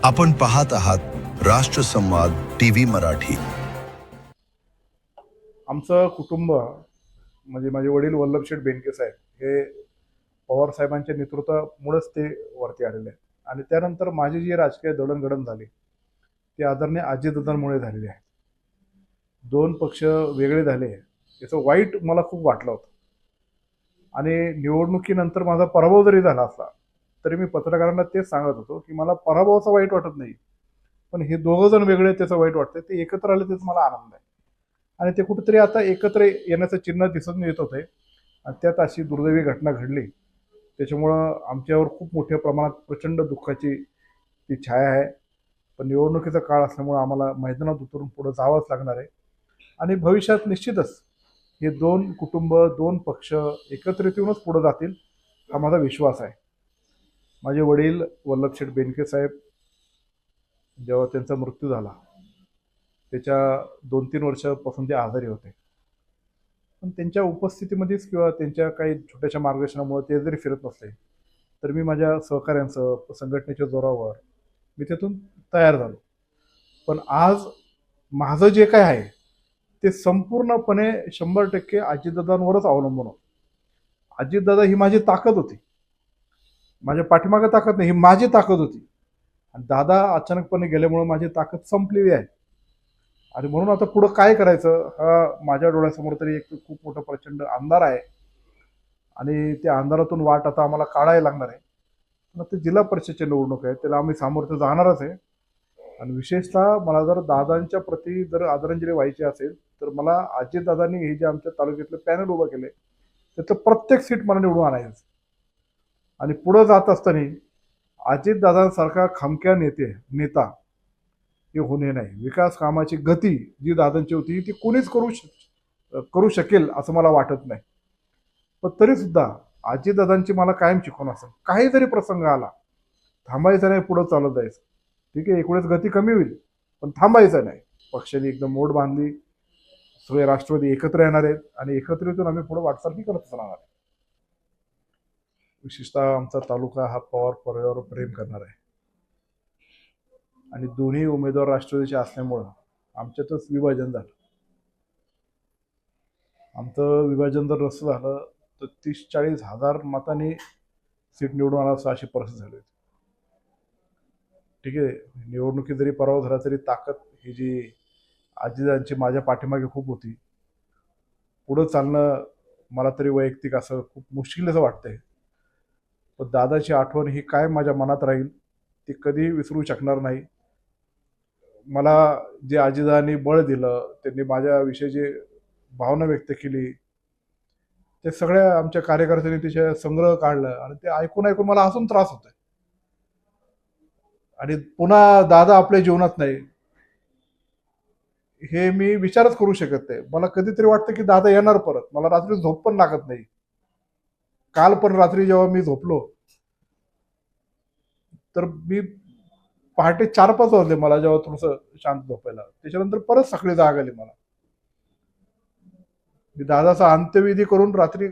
आपण पाहत आहात राष्ट्र संवाद टीव्ही मराठी। आमचं कुटुंब म्हणजे माझे वडील वल्लभशेठ बेनके साहेब हे पवार साहेबांच्या नेतृत्वामुळेच ते वरती आलेले आहेत आणि त्यानंतर माझी जी राजकीय दळणघडण झाली ती आदरणीय अजितदादांमुळे झालेली आहे। दोन पक्ष वेगळे झाले याचं वाईट मला खूप वाटलं होतं आणि निवडणुकीनंतर माझा पराभव जरी झाला असला तरी मी पत्रकारांना तेच सांगत होतो की मला पराभवाचं वाईट वाटत नाही, पण हे दोघं जण वेगळे त्याचं वाईट वाटतं। ते एकत्र आले त्याचा मला आनंद आहे आणि ते कुठेतरी आता एकत्र येण्याचं चिन्ह दिसून येत होते आणि त्यात अशी दुर्दैवी घटना घडली त्याच्यामुळं आमच्यावर खूप मोठ्या प्रमाणात प्रचंड दुःखाची ती छाया आहे। पण निवडणुकीचा काळ असल्यामुळे आम्हाला मैदानात उतरून पुढे जावंच लागणार आहे आणि भविष्यात निश्चितच हे दोन कुटुंब दोन पक्ष एकत्रित येऊनच पुढे जातील हा माझा विश्वास आहे। माझे वडील वल्लभशेठ बेनके साहेब जेव्हा त्यांचा मृत्यू झाला त्याच्या 2-3 वर्षापासून ते आजारी होते, पण त्यांच्या उपस्थितीमध्येच किंवा त्यांच्या काही छोट्याशा मार्गदर्शनामुळे ते जरी फिरत नसले तर मी माझ्या सहकाऱ्यांचं संघटनेच्या जोरावर मी तिथून तयार झालो। पण आज माझं जे काय आहे ते संपूर्णपणे 100% अजितदादांवरच अवलंबून होतं। अजितदादा ही माझी ताकद होती, माझ्या पाठीमागे ताकद नाही, ही माझी ताकद होती आणि दादा अचानकपणे गेल्यामुळे माझी ताकद संपलेली आहे आणि म्हणून आता पुढं काय करायचं हा माझ्या डोळ्यासमोर तरी एक खूप मोठा प्रचंड अंधार आहे आणि त्या अंधारातून वाट आता आम्हाला काढायला लागणार आहे। पण आता जिल्हा परिषदची निवडणूक आहे त्याला आम्ही सामोरं जाणारच आहे आणि विशेषतः मला जर दादांच्या प्रती जर आदरांजली व्हायची असेल तर मला अजितदादांनी हे जे आमच्या तालुक्यातले पॅनल उभं केले त्याचं प्रत्येक सीट मला निवडून आणायचं आणि पुढं जात असताना अजितदादांसारखा खमक्या नेता हे होणे नाही। विकास कामाची गती जी दादांची होती ती कोणीच करू शकेल असं मला वाटत नाही। पण तरी सुद्धा अजितदादांची मला कायम शिकवण असेल, काही जरी प्रसंग आला थांबायचं नाही, पुढं चालत जायचं। ठीक आहे, एकवेळेस गती कमी होईल पण थांबायचं नाही। पक्षाने एकदम मोड बांधली, सगळे राष्ट्रवादी एकत्र येणार आहेत आणि एकत्रितून आम्ही पुढे वाटचाल करत राहणार आहे। विशेषतः आमचा तालुका हा पवार परिवारावर प्रेम करणार आहे आणि दोन्ही उमेदवार राष्ट्रवादीचे असल्यामुळं आमच्यातच विभाजन झालं। आमचं विभाजन जर नसतं झालं तर 30-40 हजार मतांनी सीट निवडून आला असं अशी परिस्थिती झाली होती। ठीक आहे, निवडणुकीत जरी पराभव झाला तरी ताकद ही जी अजितदादांची माझ्या पाठीमागे खूप होती। पुढं चालणं मला तरी वैयक्तिक असं खूप मुश्किल असं वाटतंय, पण दादाची आठवण ही काय माझ्या मनात राहील, ती कधी विसरू शकणार नाही। मला जे अजितदादांनी बळ दिलं, त्यांनी माझ्याविषयी जे भावना व्यक्त केली ते सगळ्या आमच्या कार्यकर्त्यांनी तिचे संग्रह काढलं आणि ते ऐकून ऐकून मला अजून त्रास होतोय आणि पुन्हा दादा आपल्या जीवनात नाही हे मी विचारच करू शकत नाही। मला कधीतरी वाटतं की दादा येणार परत, मला रात्री झोप पण लागत नाही। काल पण रात्री जेव्हा मी झोपलो तर मी पहाटे 4-5 वाजले मला जेव्हा थोडंसं शांत झोपायला, त्याच्यानंतर परत सकाळी जाग आली मला। मी दादाचा अंत्यविधी करून रात्री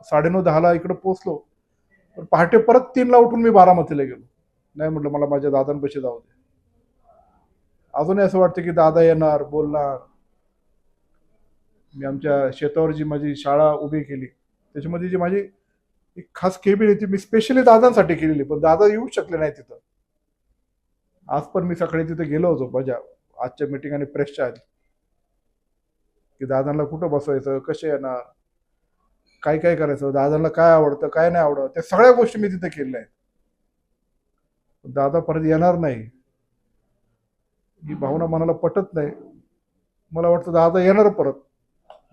9:30-10ला इकडे पोहोचलो, पण पहाटे परत 3ला उठून मी बारामतीला गेलो। नाही म्हटलं मला माझ्या दादांपाशी जाऊ दे। अजूनही असं वाटतं की दादा येणार, बोलणार। मी आमच्या शेतावर जी माझी शाळा उभी केली त्याच्यामध्ये जी माझी एक खास केबिन होती मी स्पेशली दादांसाठी केलेली, पण दादा येऊ शकले नाही तिथं। आज पण मी सकाळी तिथे गेलो होतो माझ्या आजच्या मीटिंग आणि प्रेसच्या आधी की दादांना कुठं बसवायचं, कसे येणार, काय काय करायचं, दादांना काय आवडतं काय नाही आवडत, त्या सगळ्या गोष्टी मी तिथे केलेल्या आहेत। दादा परत येणार नाही ही भावना मनाला पटत नाही। मला वाटतं दादा येणार परत,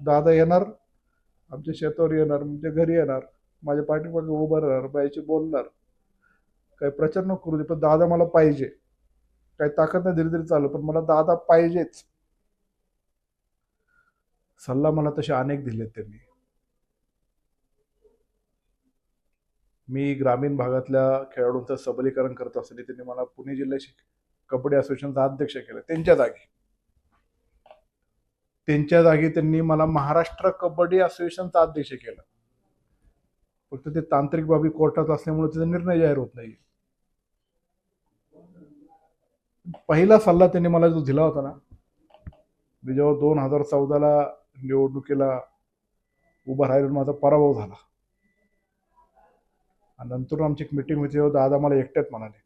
दादा येणार, आमच्या शेतावर येणार, आमच्या घरी येणार, माझ्या पाठीमागे उभं राहणार, बाईची बोलणार, काही प्रचार नको करू दे पण दादा मला पाहिजे। काही ताकद नाही दिली तरी चालू, पण मला दादा पाहिजेच। सल्ला मला तसे अनेक दिलेत त्यांनी। मी ग्रामीण भागातल्या खेळाडूंचं सबलीकरण करत असताना त्यांनी मला पुणे जिल्ह्याचे कबड्डी असोसिएशनचा अध्यक्ष केलं त्यांच्या जागी त्यांनी मला महाराष्ट्र कबड्डी असोसिएशनचा अध्यक्ष केलं। फक्त ते तांत्रिक बाबी कोर्टात असल्यामुळे त्याचा निर्णय जाहीर होत नाही। पहिला सल्ला त्यांनी मला जो दिला होता ना, मी जेव्हा 2014ला निवडणुकीला उभा राहिलो, माझा पराभव झाला आणि नंतर आमची एक मीटिंग होती, तेव्हा दादा मला एकट्यात म्हणाले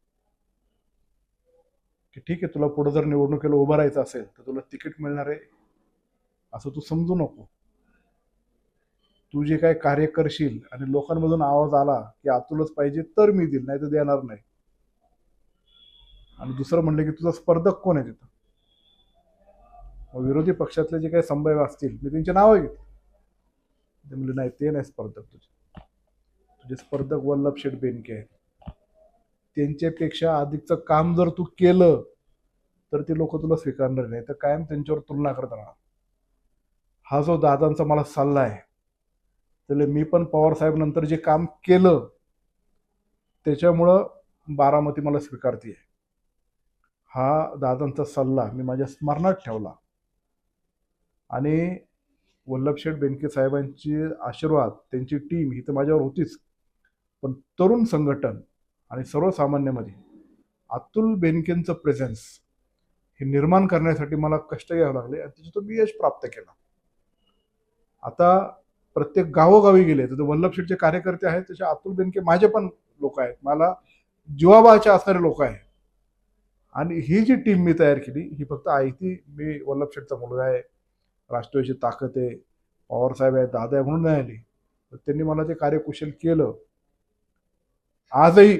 की ठीक आहे, तुला पुढे जर निवडणुकीला उभं राहायचं असेल तर तुला तिकीट मिळणार आहे असं तू समजू नको. तू जे काय कार्य करशील आणि लोकांमधून आवाज आला की अतुलच पाहिजे तर मी देईल, नाही तर देणार नाही. आणि दुसरं म्हणलं की तुझा स्पर्धक कोण आहे तिथं. मग विरोधी पक्षातले जे काही संभव असतील मी त्यांची नावं घेतली. ते म्हणले नाही, ते नाही स्पर्धक, तुझे स्पर्धक वल्लभ शेठ बेनके आहेत. त्यांच्यापेक्षा अधिकचं काम जर तू केलं तर ते लोक तुला स्वीकारणार नाही, तर कायम त्यांच्यावर तुलना करत राहणार. हा जो दादांचा मला सल्ला आहे, त्याला मी पण पवार साहेब नंतर जे काम केलं त्याच्यामुळं बारामती मला स्वीकारते. हा दादांचा सल्ला मी माझ्या स्मरणात ठेवला आणि वल्लभ शेठ बेनके साहेबांची आशीर्वाद, त्यांची टीम ही तर माझ्यावर होतीच, पण तरुण संघटन आणि सर्वसामान्यामध्ये अतुल बेनकेंचं प्रेझेन्स हे निर्माण करण्यासाठी मला कष्ट घ्यावे लागले आणि त्याच्यातून मी यश प्राप्त केलं. आता प्रत्येक गावोगावी गेले तर वल्लभ शेठचे कार्यकर्ते आहेत, तसे अतुल बेनके माझे पण लोक आहेत, मला जीवाबाचे असणारे लोक आहेत. आणि ही जी टीम मी तयार केली ही फक्त आयती मी वल्लभ शेठचा मुलगा आहे, राष्ट्रवादीची ताकद आहे, पवार साहेब आहे, दादा आहे म्हणून नाही आली, तर त्यांनी मला ते कार्यकुशल केलं. आजही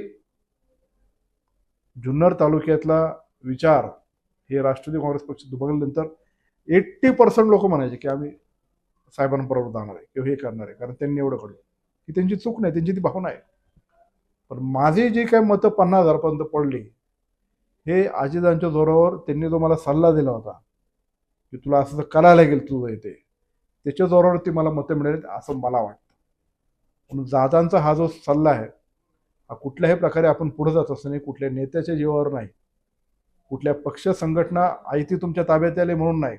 जुन्नर तालुक्यातला विचार हे राष्ट्रवादी काँग्रेस पक्ष दुभंगल्यानंतर 80% लोक म्हणायचे की आम्ही साहेबांबरोबर जाणार आहे किंवा हे करणार आहे, कारण त्यांनी एवढं कळलं की त्यांची चूक नाही, त्यांची ती भावना आहे. पण माझी जी काही मतं 50,000 पर्यंत पडली हे अजितांच्या जोरावर, त्यांनी जो मला सल्ला दिला होता की तुला असं करायला लागेल तुझं येते, त्याच्या जोरावरती मला मतं मिळाली असं मला वाटतं. म्हणून दादांचा हा जो सल्ला आहे हा कुठल्याही प्रकारे आपण पुढे जात असताना कुठल्या नेत्याच्या जीवावर नाही, कुठल्या पक्ष संघटना आयती तुमच्या ताब्यात आले म्हणून नाही,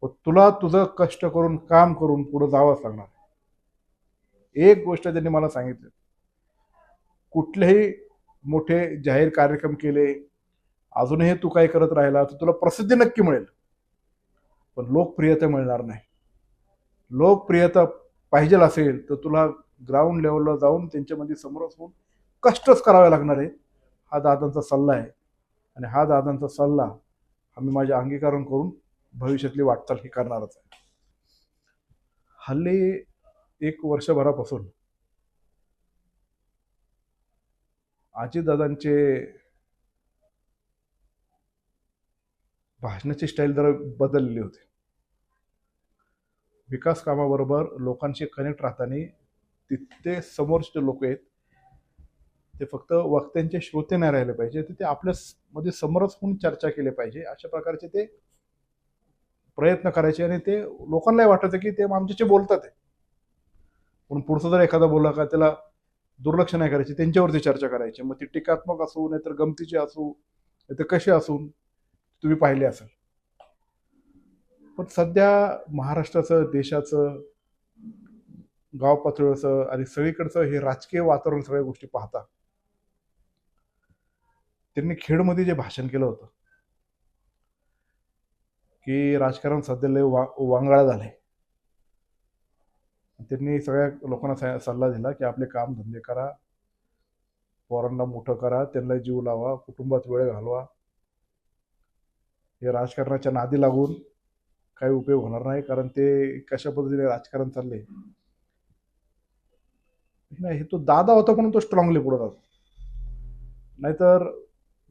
पण तुला तुझं कष्ट करून काम करून पुढे जावंच लागणार. एक गोष्ट त्यांनी मला सांगितली, कुठलेही मोठे जाहीर कार्यक्रम केले, अजूनही तू काय करत राहिला तर तुला प्रसिद्धी नक्की मिळेल, पण लोकप्रियता मिळणार नाही. लोकप्रियता पाहिजे असेल तर तुला ग्राउंड लेवलला जाऊन त्यांच्यामध्ये समोरच होऊन कष्टच करावे लागणार आहे. हा दादांचा सल्ला आहे आणि हा दादांचा सल्ला आम्ही माझे अंगीकरण करून भविष्यातली वाटचाल ही करणारच आहे. हल्ली 1 वर्षभरापासून अजितदादांचे भाषणाची स्टाईल जरा बदलली होती. विकास कामाबरोबर लोकांशी कनेक्ट राहताना तिथे समोरचे लोक आहेत ते फक्त वक्त्यांचे श्रोते नाही राहिले पाहिजे, ते आपल्या मध्ये समरस होऊन चर्चा केली पाहिजे, अशा प्रकारचे ते प्रयत्न करायचे. आणि ते लोकांनाही वाटायचं की ते आमच्याशी बोलतात आहे, पण पुढचं जर एखादा बोलला का त्याला दुर्लक्ष नाही करायचे, त्यांच्यावरती चर्चा करायची. मग ती टीकात्मक असू नाहीतर गमतीची असू नाहीतर कशी असू, तुम्ही पाहिले असेल. पण सध्या महाराष्ट्राचं, देशाचं, गाव पातळीवरचं आणि सगळीकडचं हे राजकीय वातावरण, सगळ्या गोष्टी पाहता त्यांनी खेडमध्ये जे भाषण केलं होतं की राजकारण सध्या लय वांगाळ झालंय, त्यांनी सगळ्या लोकांना सल्ला दिला की आपले काम धंदे करा, पोरांना मोठं करा, त्यांना जीव लावा, कुटुंबात वेळ घालवा. हे राजकारणाच्या नादी लागून काही उपयोग होणार नाही, कारण ते कशा पद्धतीने राजकारण चालले नाही. हे तो दादा होता म्हणून तो स्ट्रॉंगली पुढे जातो, नाहीतर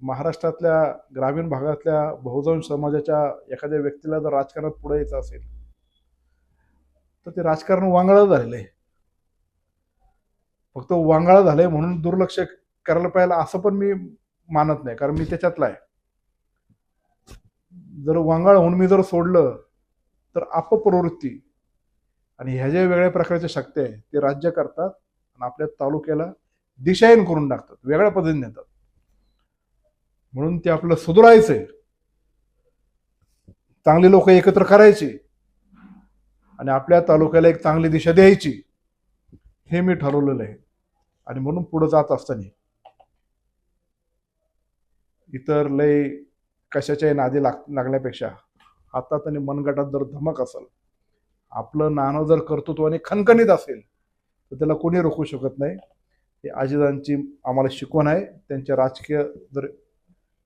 महाराष्ट्रातल्या ग्रामीण भागातल्या बहुजन समाजाच्या एखाद्या व्यक्तीला जर राजकारणात पुढे यायचं असेल तर ते राजकारण वांगळं झालेलं आहे. फक्त वांगळं झालंय म्हणून दुर्लक्ष करायला पाहिजे असं पण मी मानत नाही, कारण मी त्याच्यातला आहे. जर वांगाळ होऊन मी जर सोडलं तर अपप्रवृत्ती आणि ह्या ज्या वेगळ्या प्रकारच्या शक्ती आहे ते राज्य करतात आणि आपल्या तालुक्याला दिशाहीन करून टाकतात, वेगळ्या पद्धतीने नेतात. म्हणून ते आपलं सुधारायचंय, चांगली लोक एकत्र करायची आणि आपल्या तालुक्याला एक चांगली दिशा द्यायची, हे मी ठरवलेलं आहे. आणि म्हणून पुढे जात असताना इतर लय कशाच्याही नादी लागण्यापेक्षा हातात आणि मनगटात जर धमक असेल, आपलं नाणं जर कर्तृत्वाने खणखणीत असेल तर त्याला कोणी रोखू शकत नाही. ही आजीदांची आम्हाला शिकवण आहे. त्यांच्या राजकीय जर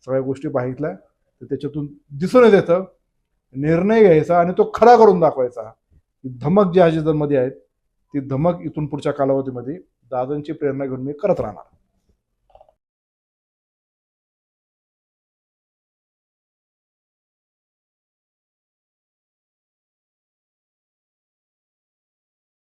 सगळ्या गोष्टी पाहितल्या तर त्याच्यातून दिसून येतं. निर्णय घ्यायचा आणि तो खरा करून दाखवायचा. ही धमक जी आजीदांमध्ये आहे ती धमक इथून पुढच्या कालावधीमध्ये दादांची प्रेरणा घेऊन मी करत राहणार.